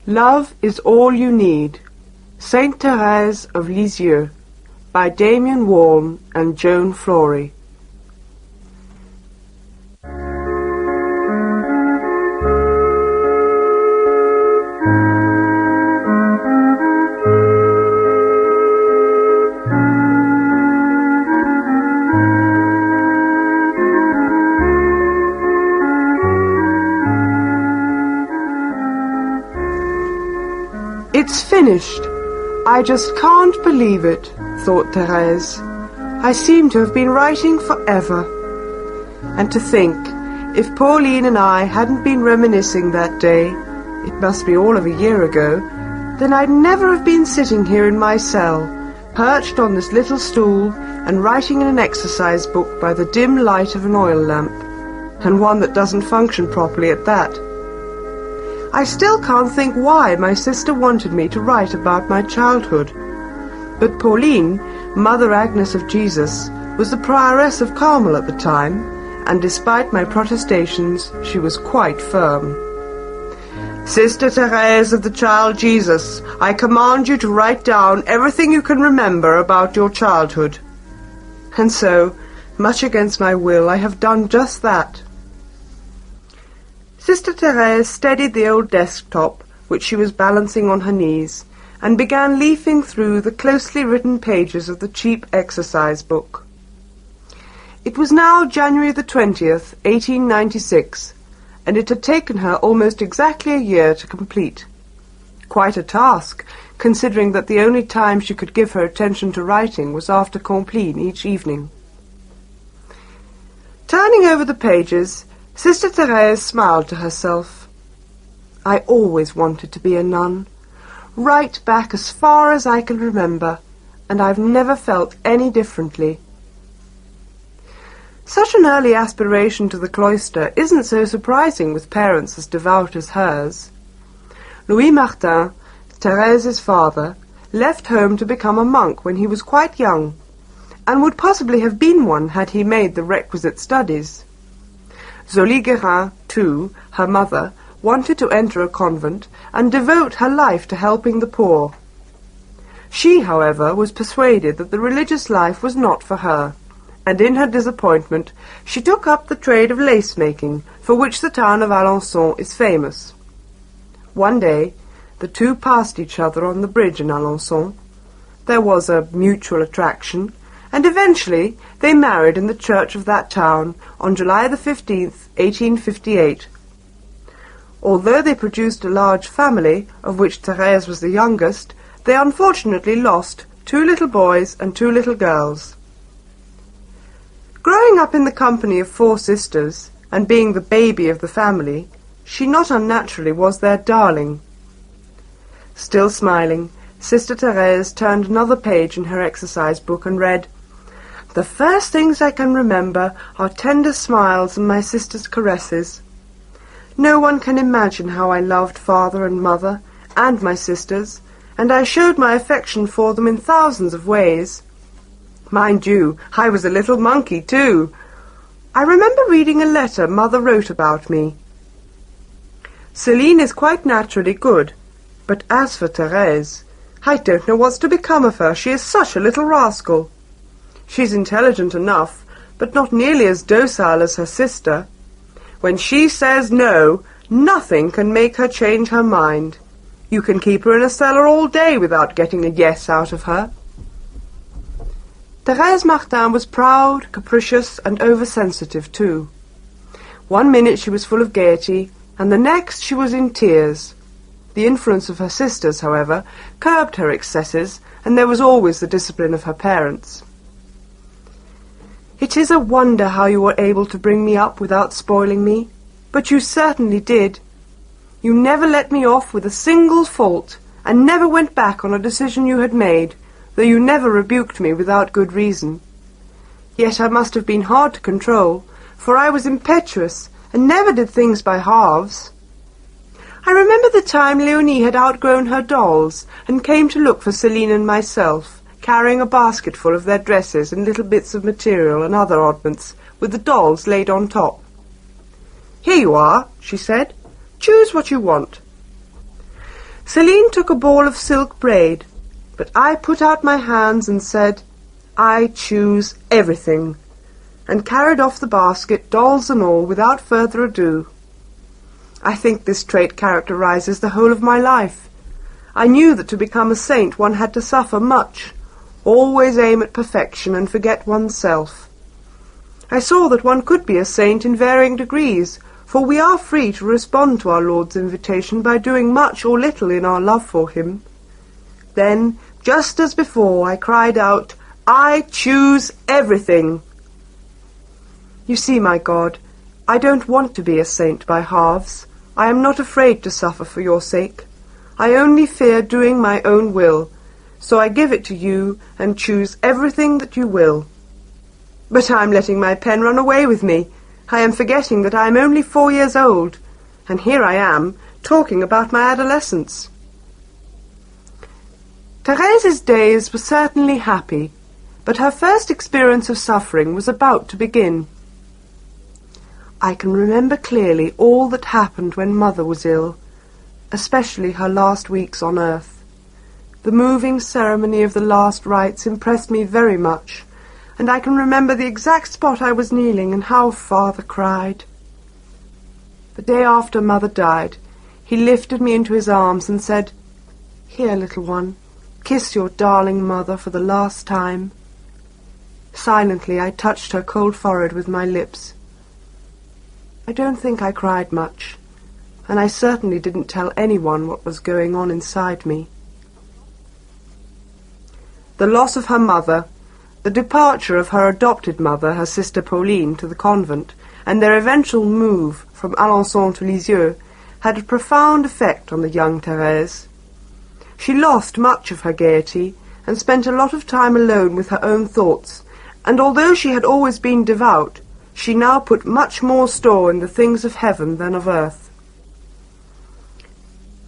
Love is all you need. Saint Thérèse of Lisieux by Damien Warne and Joan Flory. It's finished. I just can't believe it, thought Therese. I seem to have been writing forever. And to think, if Pauline and I hadn't been reminiscing that day, it must be all of a year ago, then I'd never have been sitting here in my cell, perched on this little stool and writing in an exercise book by the dim light of an oil lamp, and one that doesn't function properly at that. I still can't think why my sister wanted me to write about my childhood. But Pauline, Mother Agnes of Jesus, was the prioress of Carmel at the time, and despite my protestations, she was quite firm. Sister Therese of the Child Jesus, I command you to write down everything you can remember about your childhood. And so, much against my will, I have done just that. Sister Therese steadied the old desktop, which she was balancing on her knees, and began leafing through the closely written pages of the cheap exercise book. It was now January the 20th, 1896, and it had taken her almost exactly a year to complete. Quite a task, considering that the only time she could give her attention to writing was after compline each evening. Turning over the pages, Sister Therese smiled to herself. I always wanted to be a nun, right back as far as I can remember, and I've never felt any differently. Such an early aspiration to the cloister isn't so surprising with parents as devout as hers. Louis Martin, Thérèse's father, left home to become a monk when he was quite young, and would possibly have been one had he made the requisite studies. Zélie Guérin, too, her mother, wanted to enter a convent and devote her life to helping the poor. She, however, was persuaded that the religious life was not for her, and in her disappointment she took up the trade of lace-making, for which the town of Alençon is famous. One day the two passed each other on the bridge in Alençon. There was a mutual attraction, and eventually they married in the church of that town on July the 15th, 1858. Although they produced a large family, of which Thérèse was the youngest, they unfortunately lost 2 little boys and 2 little girls. Growing up in the company of 4 sisters, and being the baby of the family, she not unnaturally was their darling. Still smiling, Sister Thérèse turned another page in her exercise book and read, "The first things I can remember are tender smiles and my sister's caresses. No one can imagine how I loved father and mother, and my sisters, and I showed my affection for them in thousands of ways. Mind you, I was a little monkey too. I remember reading a letter Mother wrote about me. Céline is quite naturally good, but as for Thérèse, I don't know what's to become of her. She is such a little rascal. She's intelligent enough, but not nearly as docile as her sister. When she says no, nothing can make her change her mind. You can keep her in a cellar all day without getting a yes out of her." Thérèse Martin was proud, capricious, and oversensitive too. One minute she was full of gaiety, and the next she was in tears. The influence of her sisters, however, curbed her excesses, and there was always the discipline of her parents. "It is a wonder how you were able to bring me up without spoiling me, but you certainly did. You never let me off with a single fault, and never went back on a decision you had made, though you never rebuked me without good reason. Yet I must have been hard to control, for I was impetuous, and never did things by halves. I remember the time Léonie had outgrown her dolls, and came to look for Céline and myself, carrying a basket full of their dresses and little bits of material and other oddments, with the dolls laid on top. 'Here you are,' she said. 'Choose what you want.' Céline took a ball of silk braid, but I put out my hands and said, "I choose everything," and carried off the basket, dolls and all, without further ado. I think this trait characterizes the whole of my life. I knew that to become a saint one had to suffer much, always aim at perfection and forget oneself. I saw that one could be a saint in varying degrees, for we are free to respond to our Lord's invitation by doing much or little in our love for him. Then, just as before, I cried out, "I choose everything." You see, my God, I don't want to be a saint by halves. I am not afraid to suffer for your sake. I only fear doing my own will, so I give it to you and choose everything that you will. But I am letting my pen run away with me. I am forgetting that I am only 4 years old, and here I am, talking about my adolescence. Therese's days were certainly happy, but her first experience of suffering was about to begin. I can remember clearly all that happened when Mother was ill, especially her last weeks on earth. The moving ceremony of the last rites impressed me very much, and I can remember the exact spot I was kneeling and how Father cried. The day after Mother died, he lifted me into his arms and said, "Here, little one, kiss your darling mother for the last time." Silently I touched her cold forehead with my lips. I don't think I cried much, and I certainly didn't tell anyone what was going on inside me. The loss of her mother, the departure of her adopted mother, her sister Pauline, to the convent, and their eventual move from Alençon to Lisieux had a profound effect on the young Thérèse. She lost much of her gaiety and spent a lot of time alone with her own thoughts, and although she had always been devout, she now put much more store in the things of heaven than of earth.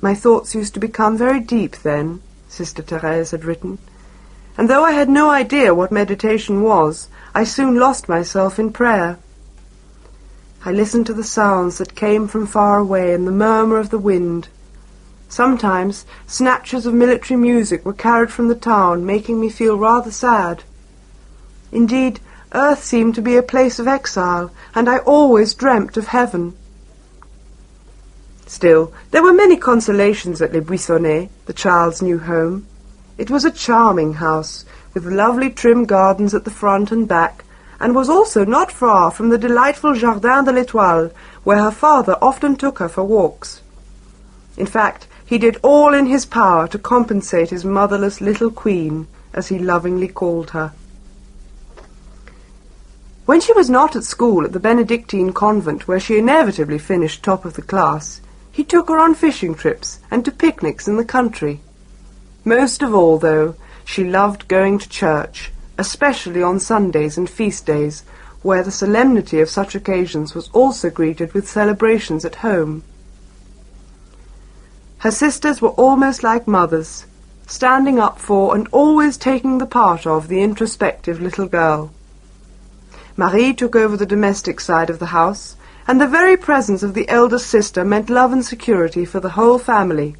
My thoughts used to become very deep then, Sister Therese had written, and though I had no idea what meditation was, I soon lost myself in prayer. I listened to the sounds that came from far away and the murmur of the wind. Sometimes snatches of military music were carried from the town, making me feel rather sad. Indeed, earth seemed to be a place of exile, and I always dreamt of heaven. Still, there were many consolations at Les Buissonnets, the child's new home. It was a charming house, with lovely trim gardens at the front and back, and was also not far from the delightful Jardin de l'Étoile, where her father often took her for walks. In fact, he did all in his power to compensate his motherless little queen, as he lovingly called her. When she was not at school at the Benedictine convent, where she inevitably finished top of the class, he took her on fishing trips and to picnics in the country. Most of all, though, she loved going to church, especially on Sundays and feast days, where the solemnity of such occasions was also greeted with celebrations at home. Her sisters were almost like mothers, standing up for and always taking the part of the introspective little girl. Marie took over the domestic side of the house, and the very presence of the eldest sister meant love and security for the whole family.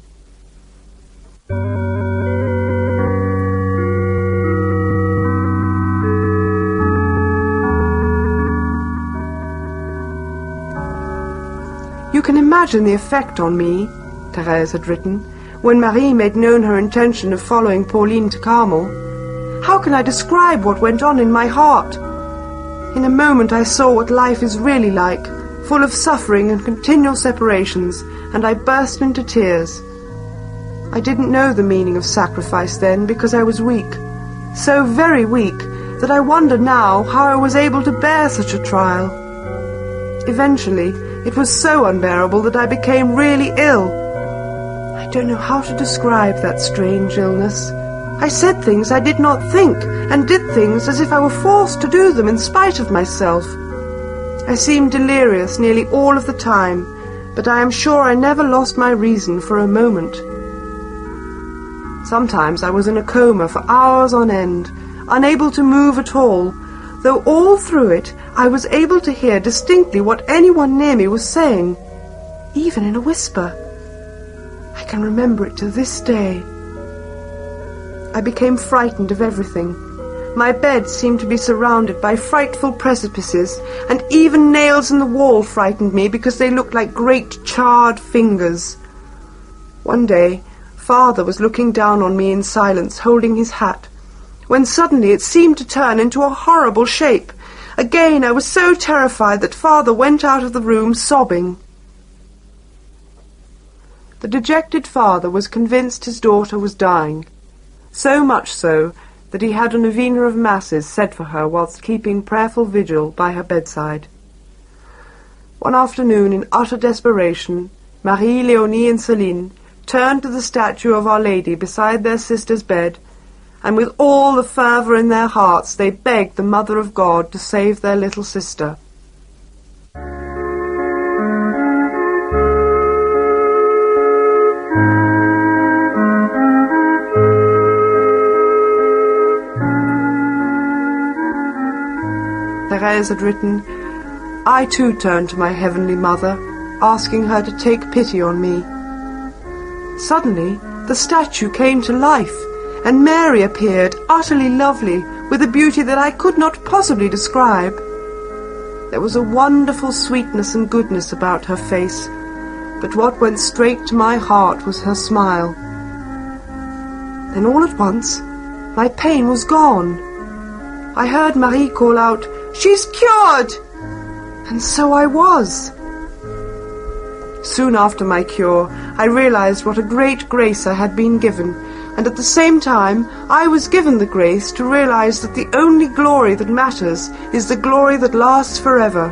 You can imagine the effect on me, Therese had written, when Marie made known her intention of following Pauline to Carmel. How can I describe what went on in my heart? In a moment I saw what life is really like, full of suffering and continual separations, and I burst into tears. I didn't know the meaning of sacrifice then, because I was weak, so very weak, that I wonder now how I was able to bear such a trial. Eventually, it was so unbearable that I became really ill. I don't know how to describe that strange illness. I said things I did not think, and did things as if I were forced to do them in spite of myself. I seemed delirious nearly all of the time, but I am sure I never lost my reason for a moment. Sometimes I was in a coma for hours on end, unable to move at all, though all through it I was able to hear distinctly what anyone near me was saying, even in a whisper. I can remember it to this day. I became frightened of everything. My bed seemed to be surrounded by frightful precipices, and even nails in the wall frightened me because they looked like great charred fingers. One day, Father was looking down on me in silence, holding his hat, when suddenly it seemed to turn into a horrible shape. Again I was so terrified that Father went out of the room sobbing. The dejected father was convinced his daughter was dying, so much so that he had a novena of masses said for her whilst keeping prayerful vigil by her bedside. One afternoon, in utter desperation, Marie, Léonie, and Céline turned to the statue of Our Lady beside their sister's bed, and with all the fervour in their hearts they begged the Mother of God to save their little sister. Thérèse had written, "I too turned to my Heavenly Mother, asking her to take pity on me." Suddenly the statue came to life, and Mary appeared, utterly lovely, with a beauty that I could not possibly describe. There was a wonderful sweetness and goodness about her face, but what went straight to my heart was her smile. Then all at once my pain was gone. I heard Marie call out, "She's cured!" And so I was. Soon after my cure, I realized what a great grace I had been given, and at the same time I was given the grace to realize that the only glory that matters is the glory that lasts forever,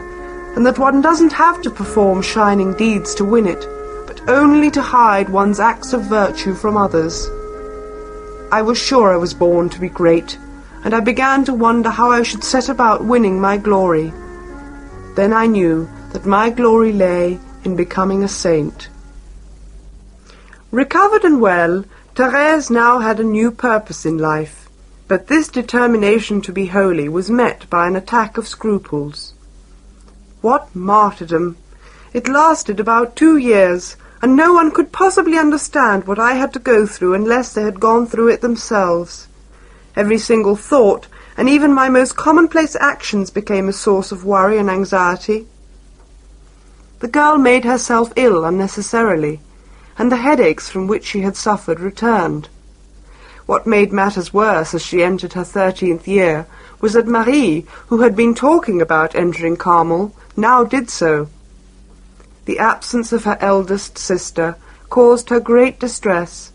and that one doesn't have to perform shining deeds to win it, but only to hide one's acts of virtue from others. I was sure I was born to be great, and I began to wonder how I should set about winning my glory. Then I knew that my glory lay in becoming a saint. Recovered and well, Therese now had a new purpose in life, but this determination to be holy was met by an attack of scruples. What martyrdom! It lasted about 2 years, and no one could possibly understand what I had to go through unless they had gone through it themselves. Every single thought, and even my most commonplace actions, became a source of worry and anxiety. The girl made herself ill unnecessarily, and the headaches from which she had suffered returned. What made matters worse as she entered her 13th year was that Marie, who had been talking about entering Carmel, now did so. The absence of her eldest sister caused her great distress,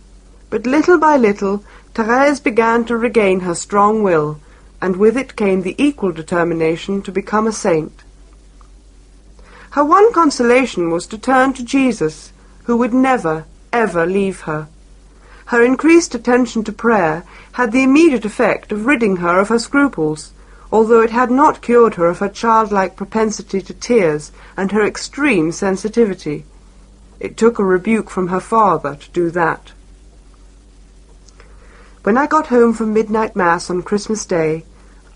but little by little Thérèse began to regain her strong will, and with it came the equal determination to become a saint. Her one consolation was to turn to Jesus, who would never, ever leave her. Her increased attention to prayer had the immediate effect of ridding her of her scruples, although it had not cured her of her childlike propensity to tears and her extreme sensitivity. It took a rebuke from her father to do that. When I got home from midnight mass on Christmas Day,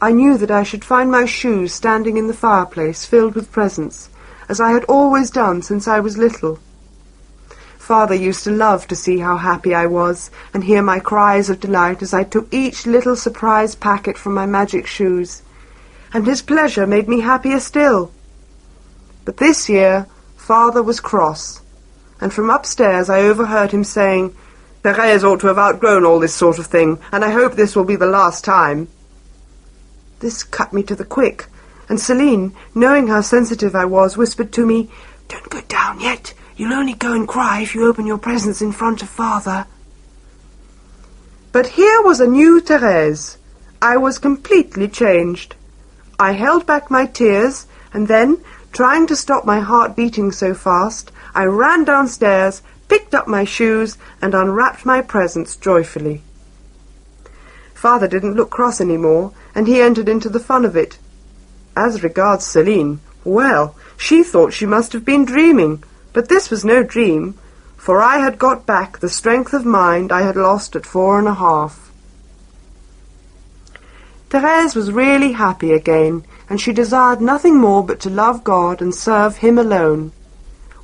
I knew that I should find my shoes standing in the fireplace filled with presents, as I had always done since I was little. Father used to love to see how happy I was, and hear my cries of delight as I took each little surprise packet from my magic shoes, and his pleasure made me happier still. But this year Father was cross, and from upstairs I overheard him saying, "Thérèse ought to have outgrown all this sort of thing, and I hope this will be the last time." This cut me to the quick, and Céline, knowing how sensitive I was, whispered to me, "Don't go down yet. You'll only go and cry if you open your presents in front of Father." But here was a new Thérèse. I was completely changed. I held back my tears, and then, trying to stop my heart beating so fast, I ran downstairs, picked up my shoes, and unwrapped my presents joyfully. Father didn't look cross any more, and he entered into the fun of it. As regards Céline, well, she thought she must have been dreaming, but this was no dream, for I had got back the strength of mind I had lost at 4.5. Thérèse was really happy again, and she desired nothing more but to love God and serve Him alone.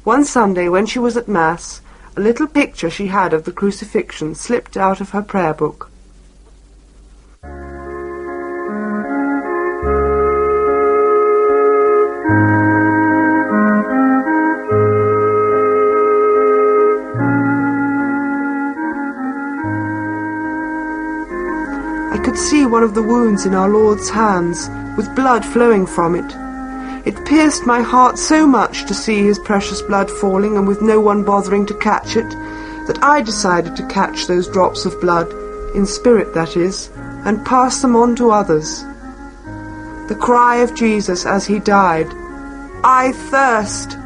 One Sunday, when she was at Mass, a little picture she had of the crucifixion slipped out of her prayer book. I could see one of the wounds in our Lord's hands, with blood flowing from it. It pierced my heart so much to see his precious blood falling and with no one bothering to catch it, that I decided to catch those drops of blood, in spirit that is, and pass them on to others. The cry of Jesus as he died, "I thirst!"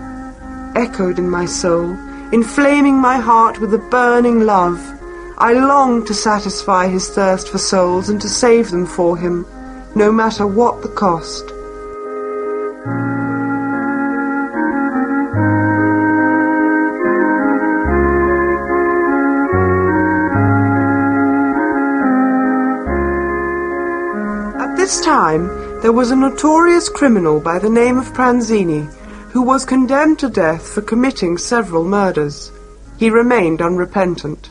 echoed in my soul, inflaming my heart with a burning love. I longed to satisfy his thirst for souls and to save them for him, no matter what the cost. At this time, there was a notorious criminal by the name of Pranzini, who was condemned to death for committing several murders. He remained unrepentant.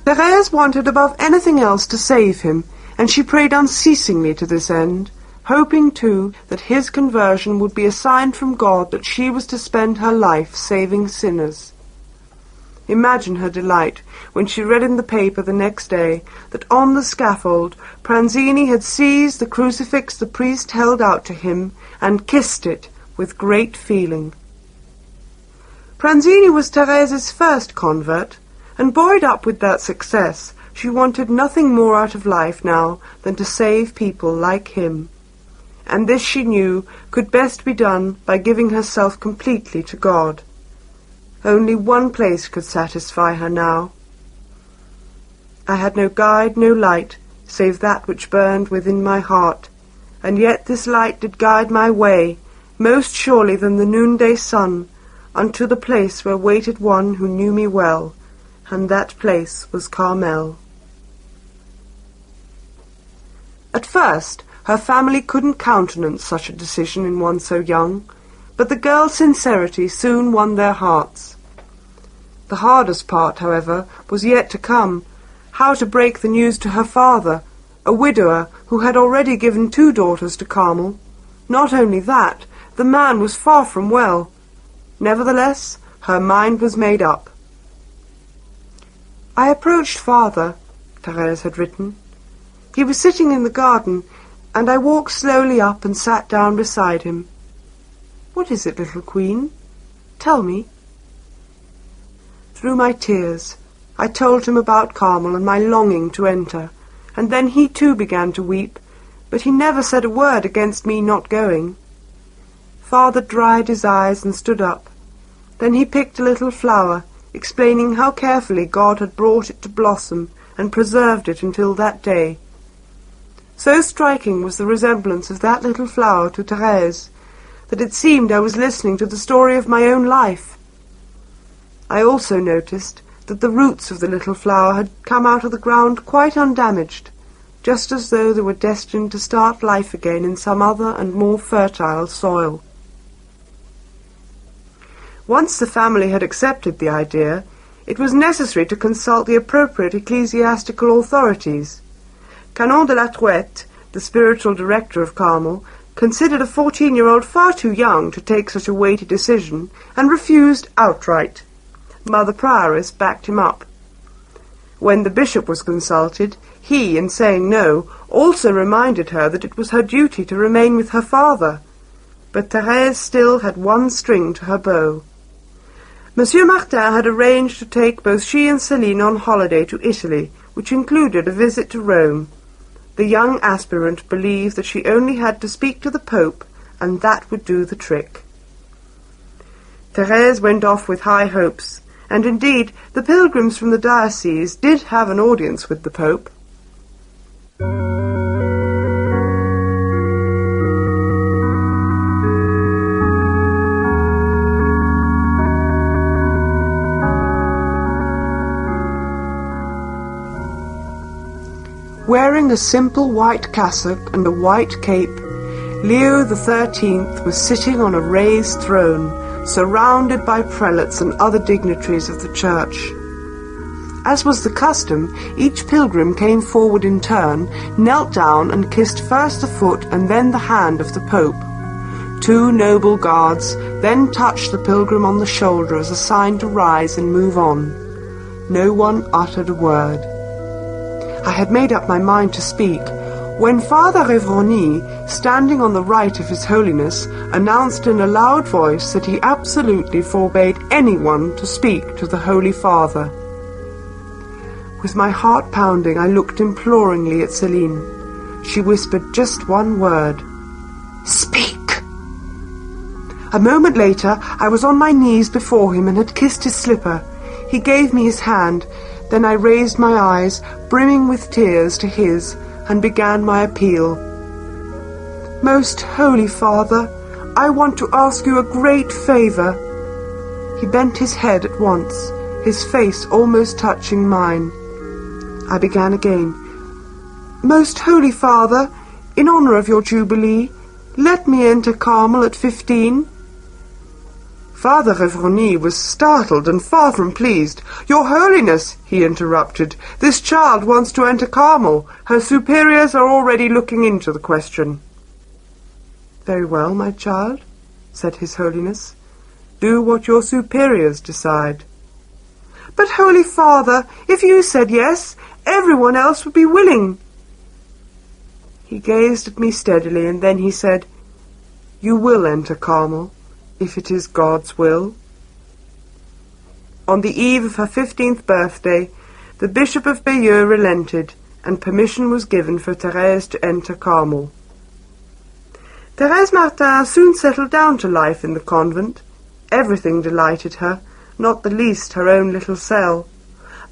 Therese wanted above anything else to save him, and she prayed unceasingly to this end, hoping too that his conversion would be a sign from God that she was to spend her life saving sinners. Imagine her delight when she read in the paper the next day that on the scaffold Pranzini had seized the crucifix the priest held out to him and kissed it with great feeling. Pranzini was Therese's first convert, and buoyed up with that success, she wanted nothing more out of life now than to save people like him. And this she knew could best be done by giving herself completely to God. Only one place could satisfy her now. I had no guide, no light, save that which burned within my heart, and yet this light did guide my way, most surely than the noonday sun, unto the place where waited one who knew me well, and that place was Carmel. At first, her family couldn't countenance such a decision in one so young, but the girl's sincerity soon won their hearts. The hardest part, however, was yet to come, how to break the news to her father, a widower who had already given 2 daughters to Carmel. Not only that, the man was far from well. Nevertheless, her mind was made up. I approached father, Therese had written. He was sitting in the garden, and I walked slowly up and sat down beside him. "What is it, little queen? Tell me." Through my tears, I told him about Carmel and my longing to enter, and then he too began to weep, but he never said a word against me not going. Father dried his eyes and stood up. Then he picked a little flower, explaining how carefully God had brought it to blossom and preserved it until that day. So striking was the resemblance of that little flower to Therese, that it seemed I was listening to the story of my own life. I also noticed that the roots of the little flower had come out of the ground quite undamaged, just as though they were destined to start life again in some other and more fertile soil. Once the family had accepted the idea, it was necessary to consult the appropriate ecclesiastical authorities. Canon de la Truette, the spiritual director of Carmel, considered a 14-year-old far too young to take such a weighty decision, and refused outright. Mother Prioress backed him up. When the bishop was consulted, he, in saying no, also reminded her that it was her duty to remain with her father. But Therese still had one string to her bow. Monsieur Martin had arranged to take both she and Céline on holiday to Italy, which included a visit to Rome. The young aspirant believed that she only had to speak to the Pope, and that would do the trick. Thérèse went off with high hopes, and indeed the pilgrims from the diocese did have an audience with the Pope. Wearing a simple white cassock and a white cape, Leo XIII was sitting on a raised throne, surrounded by prelates and other dignitaries of the church. As was the custom, each pilgrim came forward in turn, knelt down and kissed first the foot and then the hand of the Pope. Two noble guards then touched the pilgrim on the shoulder as a sign to rise and move on. No one uttered a word. I had made up my mind to speak, when Father Revroni, standing on the right of His Holiness, announced in a loud voice that he absolutely forbade anyone to speak to the Holy Father. With my heart pounding, I looked imploringly at Céline. She whispered just one word. "Speak!" A moment later, I was on my knees before him and had kissed his slipper. He gave me his hand. Then I raised my eyes, brimming with tears, to his, and began my appeal. "Most Holy Father, I want to ask you a great favour." He bent his head at once, his face almost touching mine. I began again. "Most Holy Father, in honour of your Jubilee, let me enter Carmel at 15. Father Revroni was startled and far from pleased. "Your Holiness," he interrupted, "this child wants to enter Carmel. Her superiors are already looking into the question." "Very well, my child," said His Holiness. "Do what your superiors decide." "But, Holy Father, if you said yes, everyone else would be willing." He gazed at me steadily, and then he said, "You will enter Carmel, if it is God's will." On the eve of her 15th birthday, the Bishop of Bayeux relented, and permission was given for Thérèse to enter Carmel. Thérèse Martin soon settled down to life in the convent. Everything delighted her, not the least her own little cell.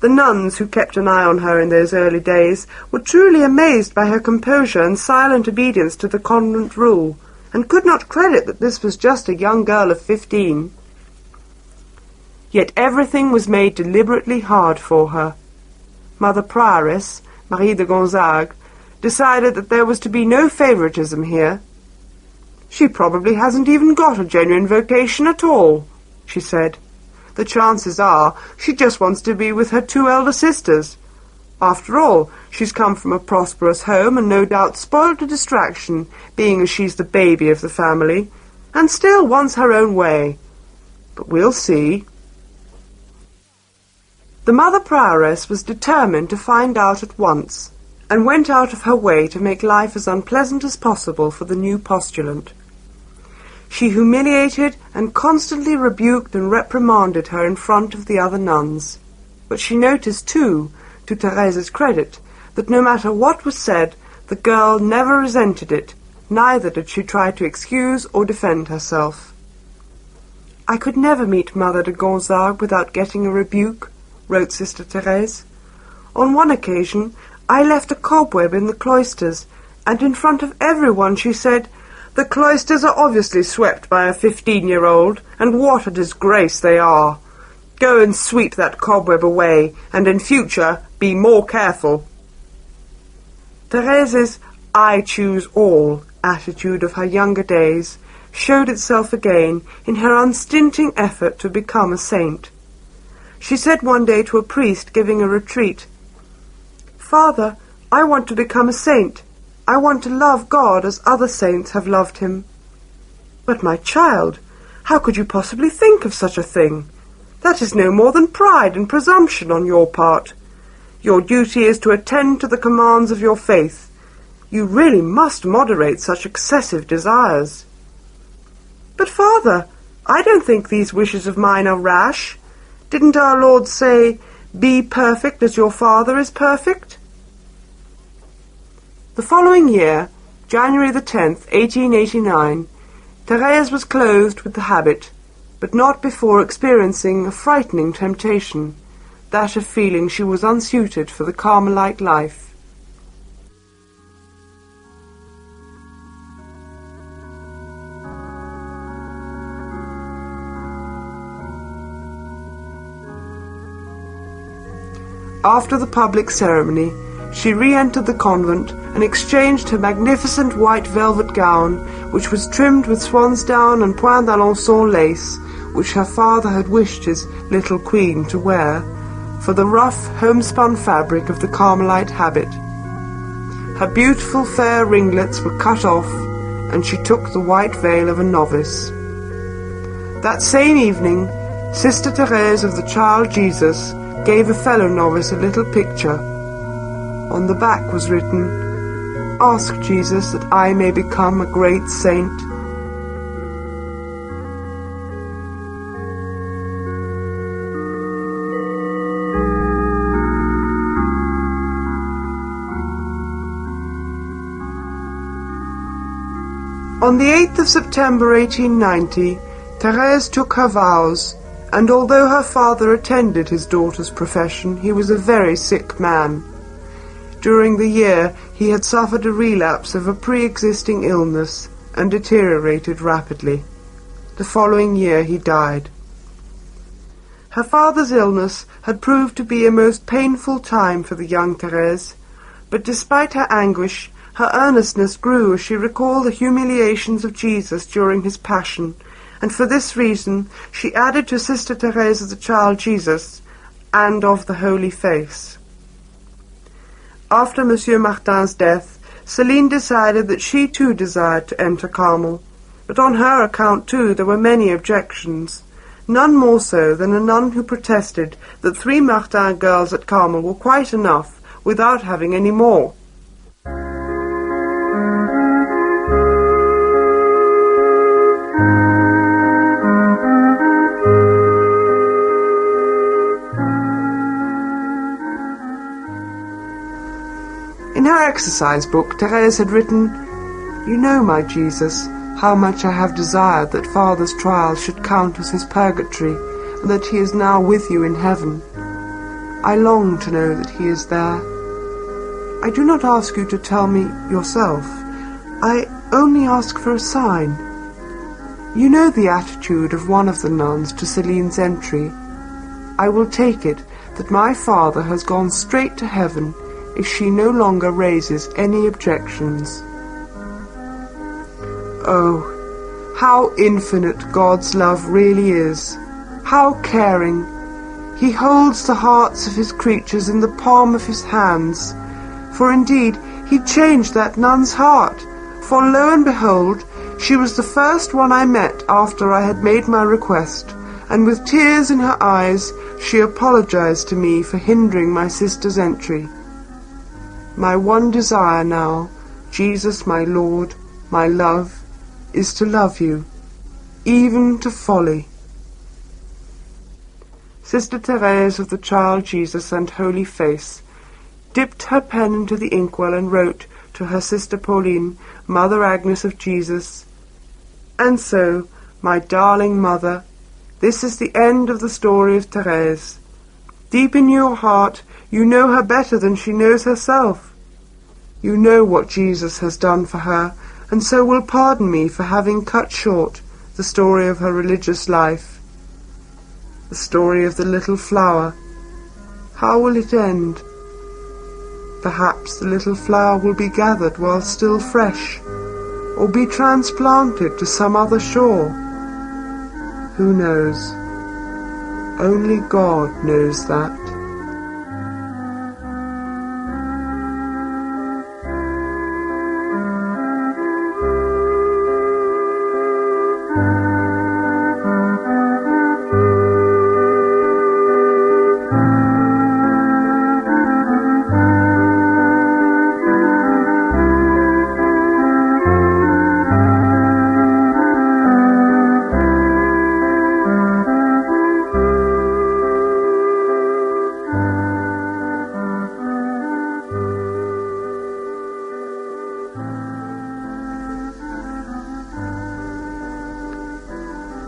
The nuns who kept an eye on her in those early days were truly amazed by her composure and silent obedience to the convent rule, and could not credit that this was just a young girl of 15. Yet everything was made deliberately hard for her. Mother Prioress, Marie de Gonzague, decided that there was to be no favoritism here. "She probably hasn't even got a genuine vocation at all," she said. "The chances are she just wants to be with her two elder sisters. After all, she's come from a prosperous home and no doubt spoiled to distraction, being as she's the baby of the family, and still wants her own way. But we'll see." The Mother Prioress was determined to find out at once, and went out of her way to make life as unpleasant as possible for the new postulant. She humiliated and constantly rebuked and reprimanded her in front of the other nuns. But she noticed, too, to Therese's credit, that no matter what was said, the girl never resented it, neither did she try to excuse or defend herself. "I could never meet Mother de Gonzague without getting a rebuke," wrote Sister Therese. "On one occasion I left a cobweb in the cloisters, and in front of everyone she said, 'The cloisters are obviously swept by a 15-year-old, and what a disgrace they are. Go and sweep that cobweb away, and in future be more careful.'" Therese's "I choose all" attitude of her younger days showed itself again in her unstinting effort to become a saint. She said one day to a priest giving a retreat, "Father, I want to become a saint. I want to love God as other saints have loved him." "But, my child, how could you possibly think of such a thing? That is no more than pride and presumption on your part. Your duty is to attend to the commands of your faith. You really must moderate such excessive desires." "But, Father, I don't think these wishes of mine are rash. Didn't our Lord say, 'Be perfect as your Father is perfect'?" The following year, January the 10th, 1889, Thérèse was clothed with the habit, but not before experiencing a frightening temptation, that of feeling she was unsuited for the Carmelite life. After the public ceremony, she re-entered the convent and exchanged her magnificent white velvet gown, which was trimmed with swansdown and point d'Alençon lace, which her father had wished his little queen to wear, for the rough homespun fabric of the Carmelite habit. Her beautiful fair ringlets were cut off, and she took the white veil of a novice. That same evening, Sister Therese of the Child Jesus gave a fellow novice a little picture. On the back was written, "Ask Jesus that I may become a great saint." On the 8th of September 1890, Thérèse took her vows, and although her father attended his daughter's profession, he was a very sick man. During the year he had suffered a relapse of a pre-existing illness and deteriorated rapidly. The following year he died. Her father's illness had proved to be a most painful time for the young Thérèse, but despite her anguish, her earnestness grew as she recalled the humiliations of Jesus during his passion, and for this reason she added to Sister Therese of the Child Jesus and of the Holy Face. After Monsieur Martin's death, Céline decided that she too desired to enter Carmel, but on her account too there were many objections, none more so than a nun who protested that 3 Martin girls at Carmel were quite enough without having any more. In her exercise book, Therese had written, "You know, my Jesus, how much I have desired that Father's trials should count as his purgatory, and that he is now with you in heaven. I long to know that he is there. I do not ask you to tell me yourself. I only ask for a sign. You know the attitude of one of the nuns to Céline's entry. I will take it that my father has gone straight to heaven if she no longer raises any objections." Oh, how infinite God's love really is! How caring! He holds the hearts of his creatures in the palm of his hands. For indeed, he changed that nun's heart, for lo and behold, she was the first one I met after I had made my request, and with tears in her eyes she apologized to me for hindering my sister's entry. My one desire now, Jesus my Lord, my love, is to love you, even to folly. Sister Therese of the Child Jesus and Holy Face dipped her pen into the inkwell and wrote to her sister Pauline, Mother Agnes of Jesus, "And so, my darling mother, this is the end of the story of Therese. Deep in your heart you know her better than she knows herself. You know what Jesus has done for her, and so will pardon me for having cut short the story of her religious life. The story of the little flower. How will it end? Perhaps the little flower will be gathered while still fresh, or be transplanted to some other shore. Who knows? Only God knows that."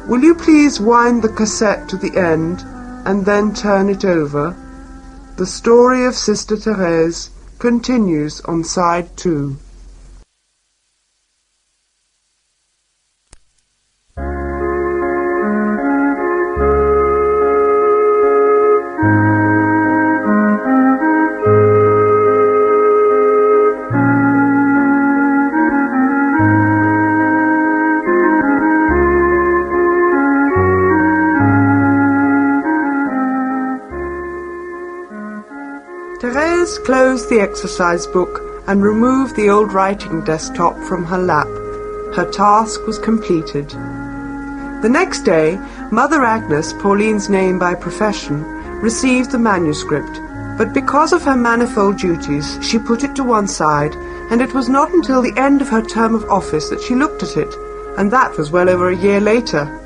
Will you please wind the cassette to the end and then turn it over? The story of Sister Therese continues on side 2. Therese closed the exercise book and removed the old writing desktop from her lap. Her task was completed. The next day, Mother Agnes, Pauline's name by profession, received the manuscript, but because of her manifold duties, she put it to one side, and it was not until the end of her term of office that she looked at it, and that was well over a year later.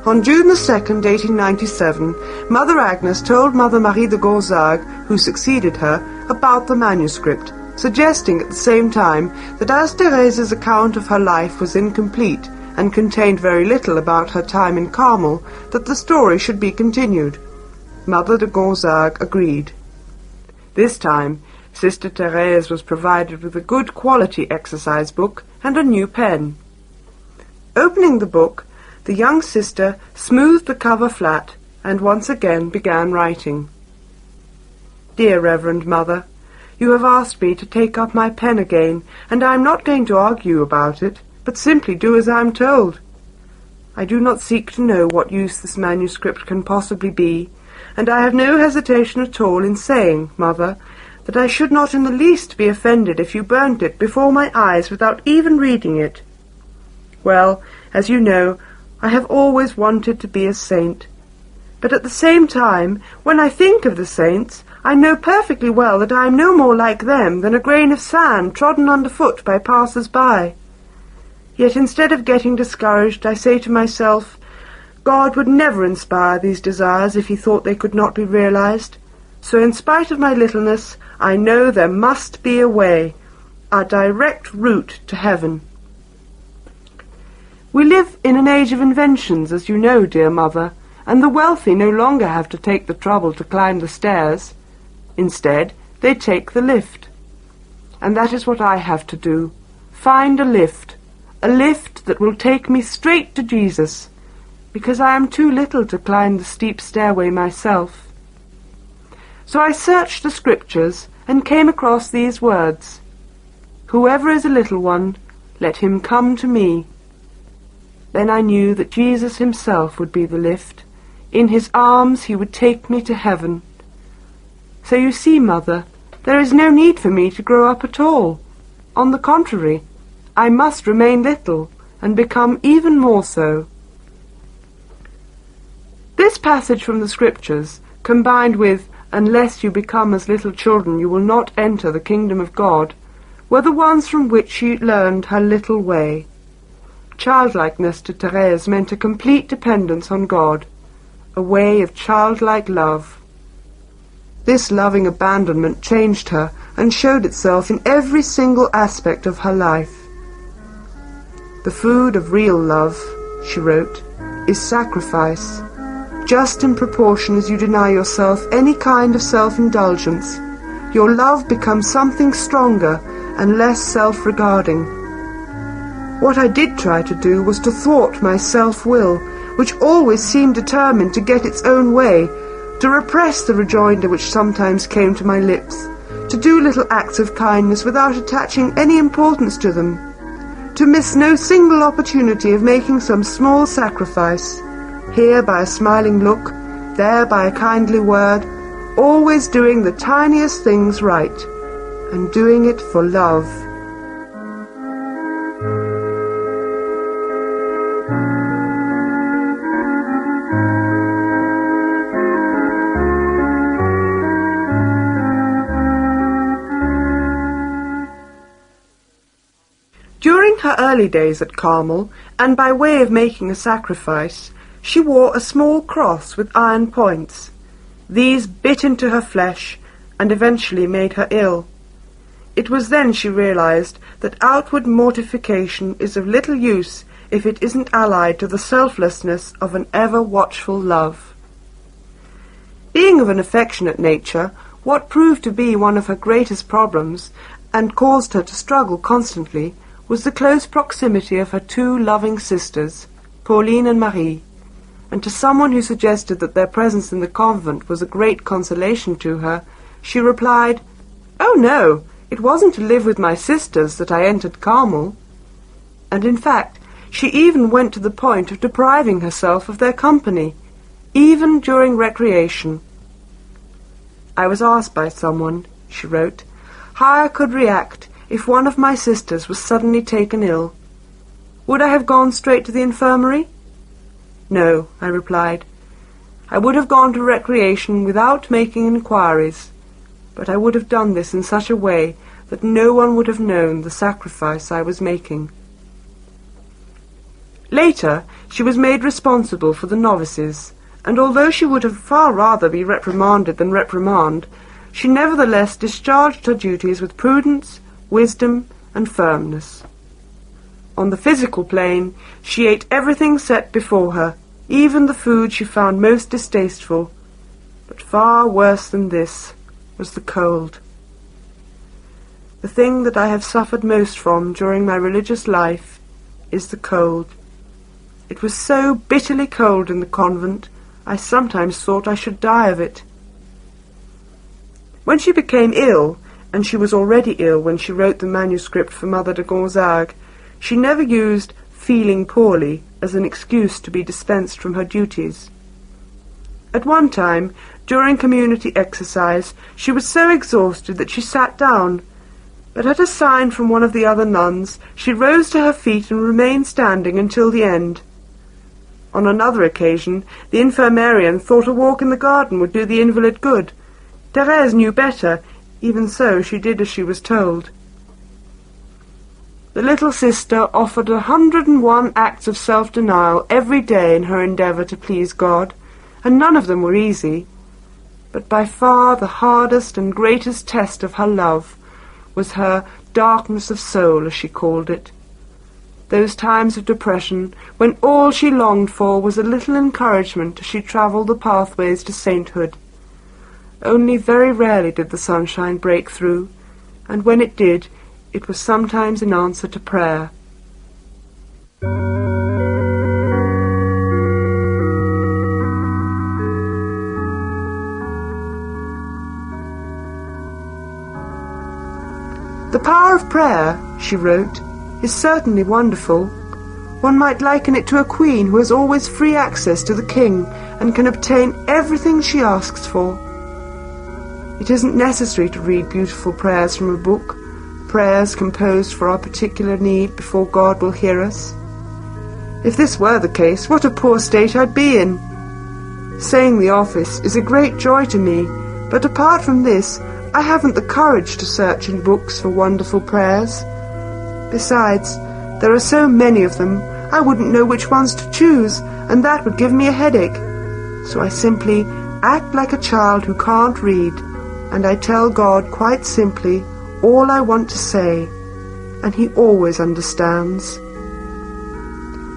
On June the 2nd, 1897, Mother Agnes told Mother Marie de Gonzague, who succeeded her, about the manuscript, suggesting at the same time that as Therese's account of her life was incomplete and contained very little about her time in Carmel, that the story should be continued. Mother de Gonzague agreed. This time, Sister Therese was provided with a good quality exercise book and a new pen. Opening the book, the young sister smoothed the cover flat and once again began writing. Dear Reverend Mother, you have asked me to take up my pen again, and I am not going to argue about it, but simply do as I am told. I do not seek to know what use this manuscript can possibly be, and I have no hesitation at all in saying, Mother, that I should not in the least be offended if you burnt it before my eyes without even reading it. Well, as you know, I have always wanted to be a saint. But at the same time, when I think of the saints, I know perfectly well that I am no more like them than a grain of sand trodden underfoot by passers-by. Yet instead of getting discouraged, I say to myself, God would never inspire these desires if he thought they could not be realized. So in spite of my littleness, I know there must be a way, a direct route to heaven. We live in an age of inventions, as you know, dear Mother, and the wealthy no longer have to take the trouble to climb the stairs. Instead, they take the lift. And that is what I have to do. Find a lift that will take me straight to Jesus, because I am too little to climb the steep stairway myself. So I searched the Scriptures and came across these words, Whoever is a little one, let him come to me. Then I knew that Jesus himself would be the lift. In his arms he would take me to heaven. So you see, Mother, there is no need for me to grow up at all. On the contrary, I must remain little and become even more so. This passage from the Scriptures, combined with, unless you become as little children you will not enter the kingdom of God, were the ones from which she learned her little way. Childlikeness to Therese meant a complete dependence on God, a way of childlike love. This loving abandonment changed her and showed itself in every single aspect of her life. The food of real love, she wrote, is sacrifice, just in proportion as you deny yourself any kind of self-indulgence. Your love becomes something stronger and less self-regarding. What I did try to do was to thwart my self-will, which always seemed determined to get its own way, to repress the rejoinder which sometimes came to my lips, to do little acts of kindness without attaching any importance to them, to miss no single opportunity of making some small sacrifice, here by a smiling look, there by a kindly word, always doing the tiniest things right, and doing it for love. During her early days at Carmel, and by way of making a sacrifice, she wore a small cross with iron points. These bit into her flesh and eventually made her ill. It was then she realized that outward mortification is of little use if it isn't allied to the selflessness of an ever-watchful love. Being of an affectionate nature, what proved to be one of her greatest problems, and caused her to struggle constantly, was the close proximity of her two loving sisters, Pauline and Marie, and to someone who suggested that their presence in the convent was a great consolation to her, she replied, "Oh no, it wasn't to live with my sisters that I entered Carmel." And in fact, she even went to the point of depriving herself of their company, even during recreation. I was asked by someone, she wrote, how I could react if one of my sisters was suddenly taken ill. Would I have gone straight to the infirmary? No, I replied. I would have gone to recreation without making inquiries, but I would have done this in such a way that no one would have known the sacrifice I was making. Later, she was made responsible for the novices, and although she would have far rather be reprimanded than reprimand, she nevertheless discharged her duties with prudence, wisdom, and firmness. On the physical plane, she ate everything set before her, even the food she found most distasteful, but far worse than this was the cold. The thing that I have suffered most from during my religious life is the cold. It was so bitterly cold in the convent, I sometimes thought I should die of it. When she became ill, and she was already ill when she wrote the manuscript for Mother de Gonzague, she never used feeling poorly as an excuse to be dispensed from her duties. At one time, during community exercise, she was so exhausted that she sat down, but at a sign from one of the other nuns, she rose to her feet and remained standing until the end. On another occasion, the infirmarian thought a walk in the garden would do the invalid good. Therese knew better, even so she did as she was told. The little sister offered 101 acts of self-denial every day in her endeavour to please God, and none of them were easy. But by far the hardest and greatest test of her love was her darkness of soul, as she called it. Those times of depression, when all she longed for was a little encouragement as she travelled the pathways to sainthood. Only very rarely did the sunshine break through, and when it did, it was sometimes in answer to prayer. The power of prayer, she wrote, is certainly wonderful. One might liken it to a queen who has always free access to the king and can obtain everything she asks for. It isn't necessary to read beautiful prayers from a book, prayers composed for our particular need before God will hear us. If this were the case, what a poor state I'd be in. Saying the office is a great joy to me, but apart from this, I haven't the courage to search in books for wonderful prayers. Besides, there are so many of them, I wouldn't know which ones to choose, and that would give me a headache. So I simply act like a child who can't read, and I tell God quite simply all I want to say, and He always understands.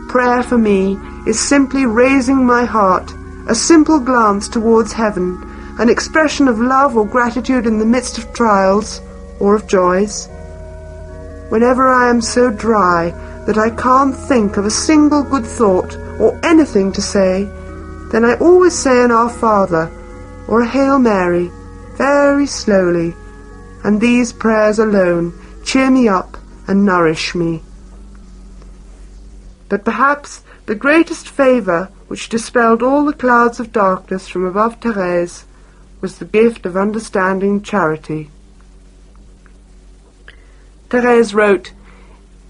Prayer for me is simply raising my heart, a simple glance towards heaven, an expression of love or gratitude in the midst of trials or of joys. Whenever I am so dry that I can't think of a single good thought or anything to say, then I always say an Our Father or a Hail Mary, very slowly, and these prayers alone cheer me up and nourish me. But perhaps the greatest favour which dispelled all the clouds of darkness from above Therese was the gift of understanding charity. Therese wrote,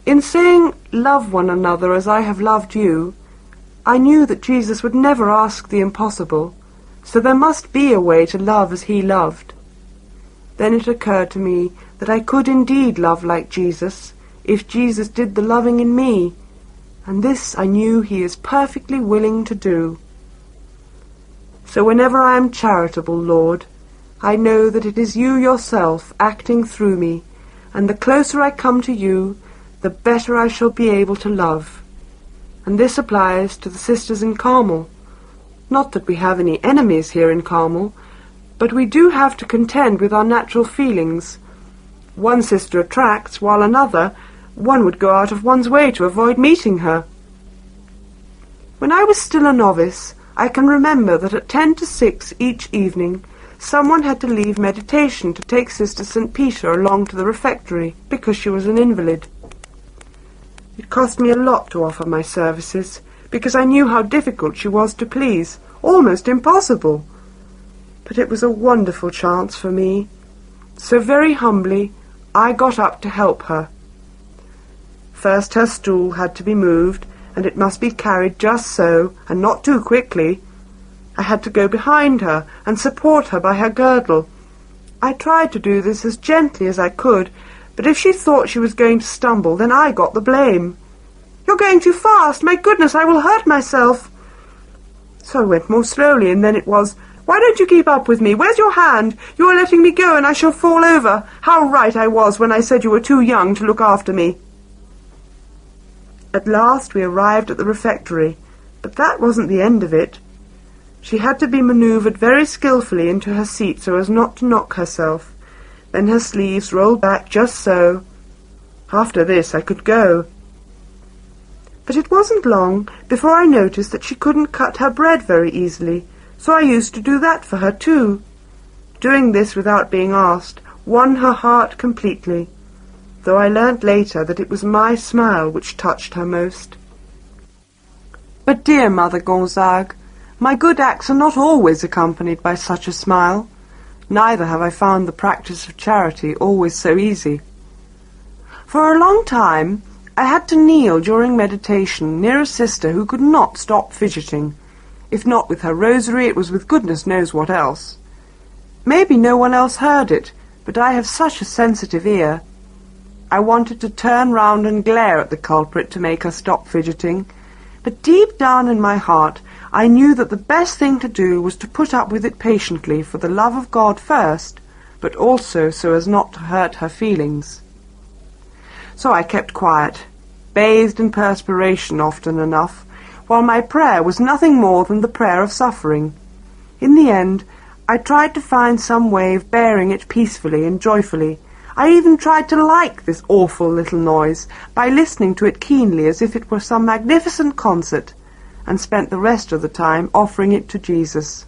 "In saying, 'Love one another as I have loved you,' I knew that Jesus would never ask the impossible, so there must be a way to love as He loved. Then it occurred to me that I could indeed love like Jesus, if Jesus did the loving in me, and this I knew He is perfectly willing to do. So whenever I am charitable, Lord, I know that it is You yourself acting through me, and the closer I come to You, the better I shall be able to love. And this applies to the sisters in Carmel. Not that we have any enemies here in Carmel, but we do have to contend with our natural feelings. One sister attracts, while another, one would go out of one's way to avoid meeting her. When I was still a novice, I can remember that at 5 to 6 each evening, someone had to leave meditation to take Sister St. Peter along to the refectory, because she was an invalid. It cost me a lot to offer my services, because I knew how difficult she was to please, almost impossible. But it was a wonderful chance for me. So very humbly I got up to help her. First her stool had to be moved, and it must be carried just so, and not too quickly. I had to go behind her and support her by her girdle. I tried to do this as gently as I could, but if she thought she was going to stumble, then I got the blame. "You're going too fast! My goodness, I will hurt myself!" So I went more slowly, and then it was, "Why don't you keep up with me? Where's your hand? You are letting me go, and I shall fall over. How right I was when I said you were too young to look after me." At last we arrived at the refectory, but that wasn't the end of it. She had to be manoeuvred very skilfully into her seat so as not to knock herself. Then her sleeves rolled back just so. After this I could go. But it wasn't long before I noticed that she couldn't cut her bread very easily, so I used to do that for her too. Doing this without being asked won her heart completely, though I learnt later that it was my smile which touched her most. But dear Mother Gonzague, my good acts are not always accompanied by such a smile. Neither have I found the practice of charity always so easy. For a long time I had to kneel during meditation near a sister who could not stop fidgeting. If not with her rosary, it was with goodness knows what else. Maybe no one else heard it, but I have such a sensitive ear. I wanted to turn round and glare at the culprit to make her stop fidgeting, but deep down in my heart I knew that the best thing to do was to put up with it patiently for the love of God first, but also so as not to hurt her feelings. So I kept quiet, bathed in perspiration often enough, while my prayer was nothing more than the prayer of suffering. In the end, I tried to find some way of bearing it peacefully and joyfully. I even tried to like this awful little noise by listening to it keenly as if it were some magnificent concert, and spent the rest of the time offering it to Jesus.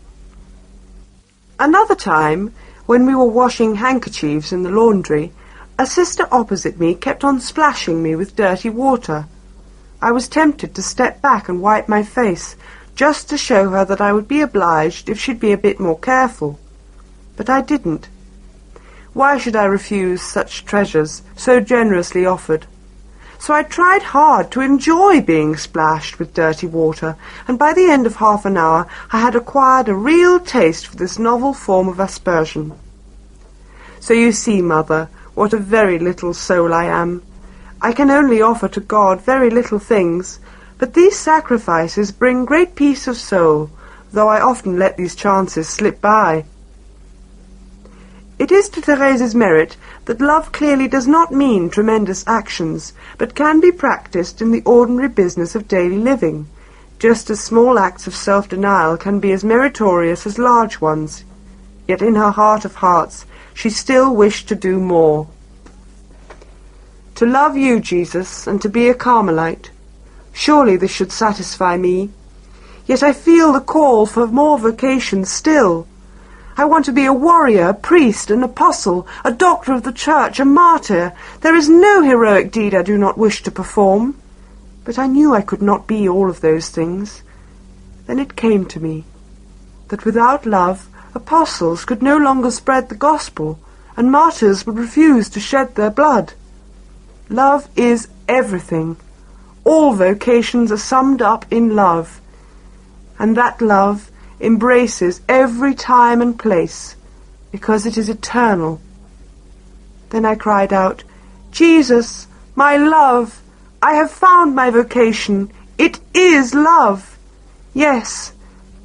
Another time, when we were washing handkerchiefs in the laundry, a sister opposite me kept on splashing me with dirty water. I was tempted to step back and wipe my face, just to show her that I would be obliged if she'd be a bit more careful. But I didn't. Why should I refuse such treasures so generously offered? So I tried hard to enjoy being splashed with dirty water, and by the end of half an hour I had acquired a real taste for this novel form of aspersion. So you see, Mother, what a very little soul I am. I can only offer to God very little things, but these sacrifices bring great peace of soul, though I often let these chances slip by. It is to Therese's merit that love clearly does not mean tremendous actions, but can be practiced in the ordinary business of daily living, just as small acts of self-denial can be as meritorious as large ones. Yet in her heart of hearts she still wished to do more. To love you, Jesus, and to be a Carmelite. Surely this should satisfy me. Yet I feel the call for more vocations still. I want to be a warrior, a priest, an apostle, a doctor of the church, a martyr. There is no heroic deed I do not wish to perform. But I knew I could not be all of those things. Then it came to me that without love, apostles could no longer spread the gospel, and martyrs would refuse to shed their blood. Love is everything. All vocations are summed up in love, and that love embraces every time and place, because it is eternal. Then I cried out, Jesus, my love, I have found my vocation. It is love. Yes,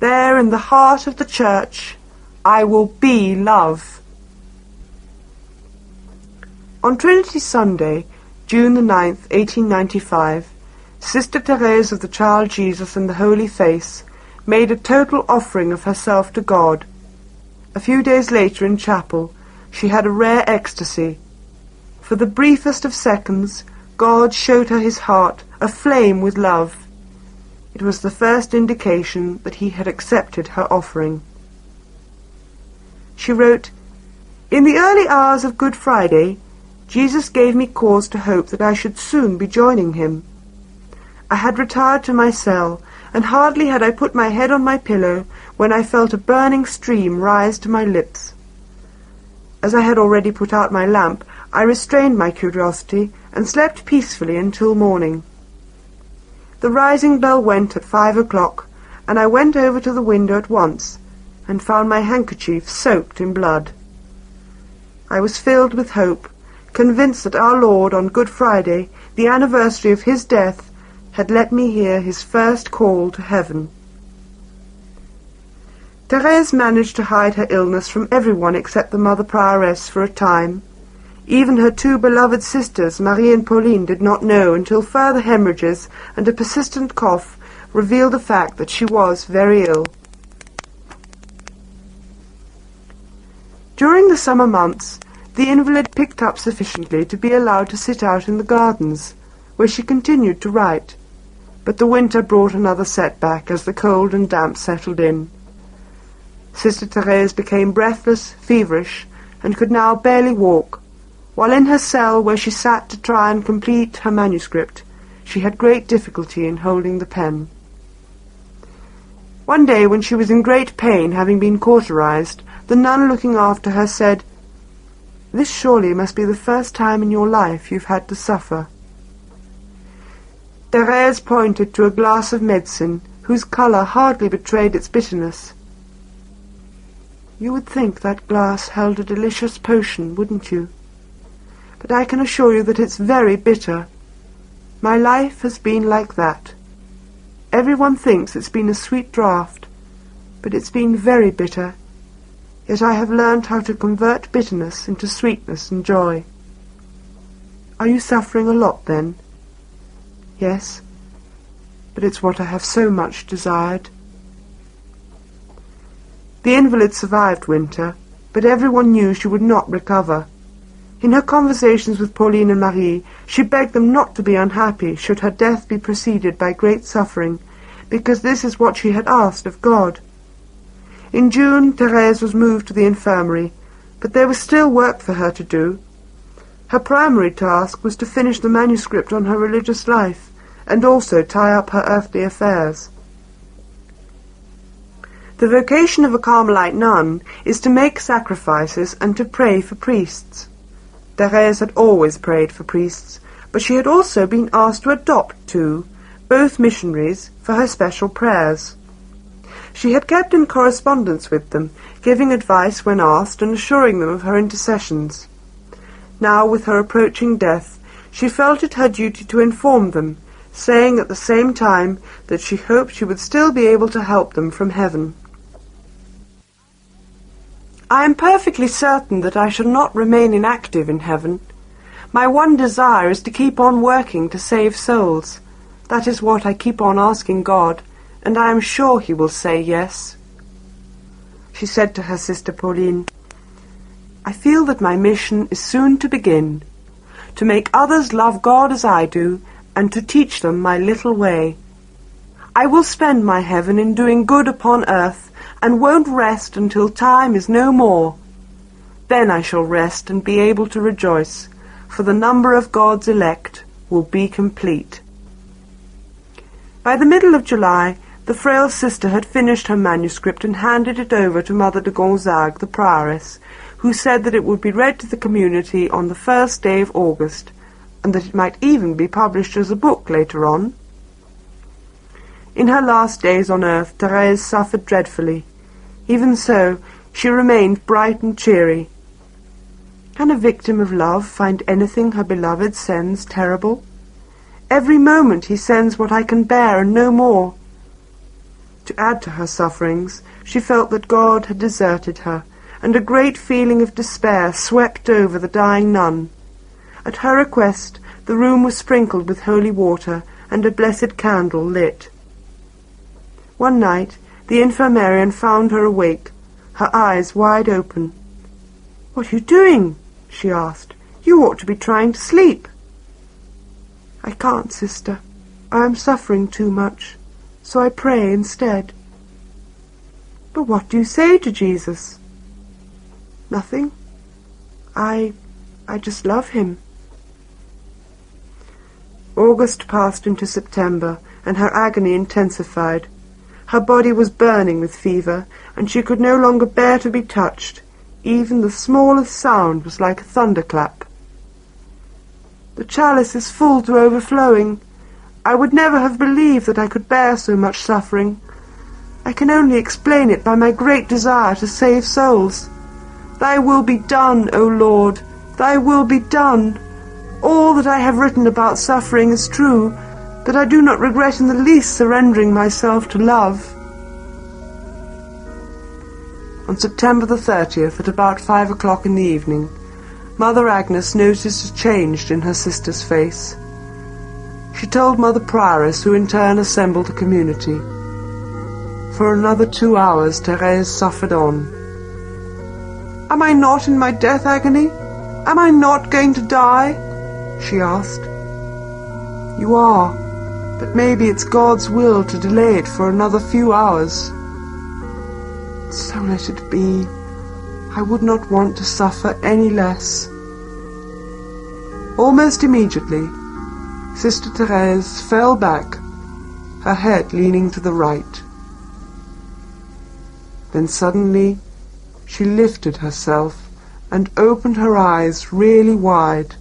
there in the heart of the church, I will be love. On Trinity Sunday, June the 9th, 1895, Sister Therese of the Child Jesus and the Holy Face made a total offering of herself to God. A few days later in chapel, she had a rare ecstasy. For the briefest of seconds, God showed her his heart, aflame with love. It was the first indication that he had accepted her offering. She wrote, "In the early hours of Good Friday, Jesus gave me cause to hope that I should soon be joining him. I had retired to my cell, and hardly had I put my head on my pillow when I felt a burning stream rise to my lips. As I had already put out my lamp, I restrained my curiosity and slept peacefully until morning. The rising bell went at 5 o'clock, and I went over to the window at once, and found my handkerchief soaked in blood. I was filled with hope, convinced that our Lord on Good Friday, the anniversary of his death, had let me hear his first call to heaven. Therese managed to hide her illness from everyone except the Mother Prioress for a time. Even her two beloved sisters, Marie and Pauline, did not know until further hemorrhages and a persistent cough revealed the fact that she was very ill. During the summer months, the invalid picked up sufficiently to be allowed to sit out in the gardens, where she continued to write, but the winter brought another setback as the cold and damp settled in. Sister Thérèse became breathless, feverish, and could now barely walk, while in her cell where she sat to try and complete her manuscript, she had great difficulty in holding the pen. One day, when she was in great pain, having been cauterized, the nun looking after her said, "This surely must be the first time in your life you've had to suffer." Thérèse pointed to a glass of medicine, whose colour hardly betrayed its bitterness. "You would think that glass held a delicious potion, wouldn't you? But I can assure you that it's very bitter. My life has been like that. Everyone thinks it's been a sweet draught, but it's been very bitter. Yet I have learned how to convert bitterness into sweetness and joy." "Are you suffering a lot, then?" "Yes, but it's what I have so much desired." The invalid survived winter, but everyone knew she would not recover. In her conversations with Pauline and Marie, she begged them not to be unhappy should her death be preceded by great suffering, because this is what she had asked of God. In June, Thérèse was moved to the infirmary, but there was still work for her to do. Her primary task was to finish the manuscript on her religious life, and also tie up her earthly affairs. The vocation of a Carmelite nun is to make sacrifices and to pray for priests. Thérèse had always prayed for priests, but she had also been asked to adopt two, both missionaries, for her special prayers. She had kept in correspondence with them, giving advice when asked and assuring them of her intercessions. Now, with her approaching death, she felt it her duty to inform them, saying at the same time that she hoped she would still be able to help them from heaven. "I am perfectly certain that I shall not remain inactive in heaven. My one desire is to keep on working to save souls. That is what I keep on asking God, and I am sure he will say yes." She said to her sister Pauline, "I feel that my mission is soon to begin, to make others love God as I do, and to teach them my little way. I will spend my heaven in doing good upon earth, and won't rest until time is no more. Then I shall rest and be able to rejoice, for the number of God's elect will be complete." By the middle of July, the frail sister had finished her manuscript and handed it over to Mother de Gonzague, the prioress, who said that it would be read to the community on the first day of August, and that it might even be published as a book later on. In her last days on earth, Thérèse suffered dreadfully. Even so, she remained bright and cheery. Can a victim of love find anything her beloved sends terrible? Every moment he sends what I can bear and no more. To add to her sufferings, she felt that God had deserted her, and a great feeling of despair swept over the dying nun. At her request, the room was sprinkled with holy water, and a blessed candle lit. One night, the infirmarian found her awake, her eyes wide open. "What are you doing?" she asked. "You ought to be trying to sleep." "I can't, sister. I am suffering too much, so I pray instead." "But what do you say to Jesus?" "Nothing. I just love him." August passed into September, and her agony intensified. Her body was burning with fever, and she could no longer bear to be touched. Even the smallest sound was like a thunderclap. "The chalice is full to overflowing. I would never have believed that I could bear so much suffering. I can only explain it by my great desire to save souls. Thy will be done, O Lord, thy will be done. All that I have written about suffering is true, but I do not regret in the least surrendering myself to love." On September the 30th, at about 5 o'clock in the evening, Mother Agnes noticed a change in her sister's face. She told Mother Prioress, who in turn assembled the community. For another 2 hours Thérèse suffered on. "Am I not in my death agony? Am I not going to die?" she asked. "You are, but maybe it's God's will to delay it for another few hours." "So let it be. I would not want to suffer any less." Almost immediately, Sister Thérèse fell back, her head leaning to the right. Then suddenly she lifted herself and opened her eyes really wide.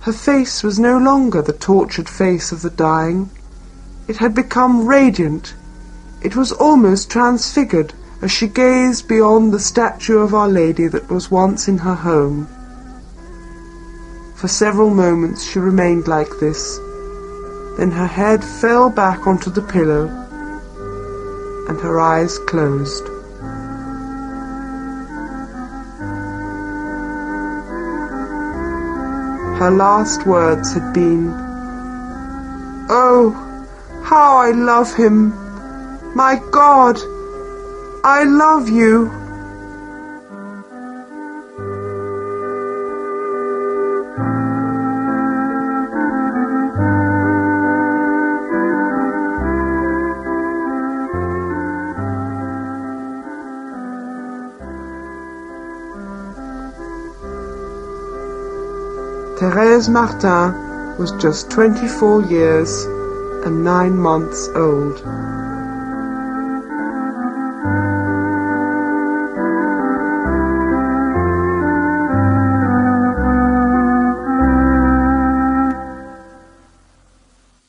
Her face was no longer the tortured face of the dying. It had become radiant. It was almost transfigured as she gazed beyond the statue of Our Lady that was once in her home. For several moments she remained like this. Then her head fell back onto the pillow, and her eyes closed. Her last words had been, "Oh, how I love him! My God, I love you!" Thérèse Martin was just 24 years and 9 months old.